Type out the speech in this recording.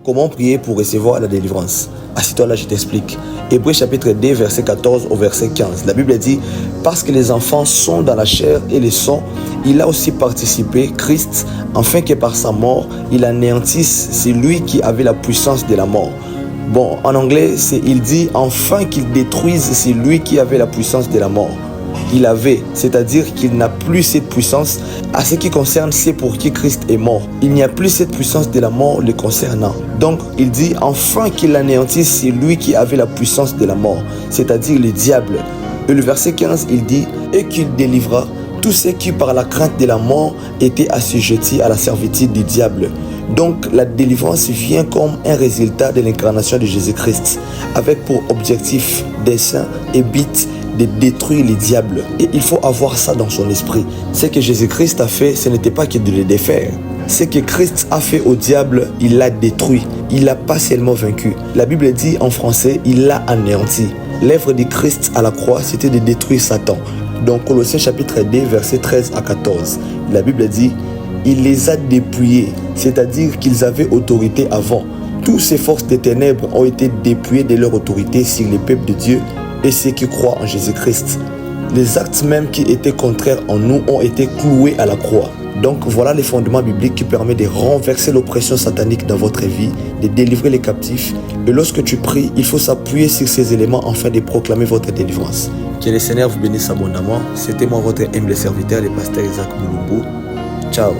Comment prier pour recevoir la délivrance? Assis-toi là, je t'explique. Hébreux chapitre 2, verset 14 au verset 15. La Bible dit, parce que les enfants sont dans la chair et le sang, il a aussi participé, Christ, afin que par sa mort, il anéantisse celui qui avait la puissance de la mort. Bon, en anglais, il dit, enfin qu'il détruise celui qui avait la puissance de la mort. Il avait, c'est-à-dire qu'il n'a plus cette puissance. À ce qui concerne c'est pour qui Christ est mort. Il n'y a plus cette puissance de la mort le concernant. Donc, il dit enfin qu'il anéantisse celui qui avait la puissance de la mort, c'est-à-dire le diable. Et le verset 15, il dit, et qu'il délivra tous ceux qui par la crainte de la mort étaient assujettis à la servitude du diable. Donc, la délivrance vient comme un résultat de l'incarnation de Jésus-Christ, avec pour objectif, dessein et but de détruire les diables. Et il faut avoir ça dans son esprit. Ce que Jésus-Christ a fait, ce n'était pas que de le défaire. Ce que Christ a fait au diable, il l'a détruit. Il l'a pas seulement vaincu. La Bible dit en français, il l'a anéanti. L'œuvre de Christ à la croix, c'était de détruire Satan. Donc Colossiens chapitre 2, versets 13 à 14. La Bible dit, il les a dépouillés, c'est-à-dire qu'ils avaient autorité avant. Toutes ces forces des ténèbres ont été dépouillées de leur autorité sur les peuples de Dieu et ceux qui croient en Jésus-Christ. Les actes même qui étaient contraires en nous ont été cloués à la croix. Donc voilà les fondements bibliques qui permettent de renverser l'oppression satanique dans votre vie, de délivrer les captifs. Et lorsque tu pries, il faut s'appuyer sur ces éléments afin de proclamer votre délivrance. Que le Seigneur vous bénisse abondamment. C'était moi votre humble serviteur, le pasteur Isaac Moulumbu. Ciao.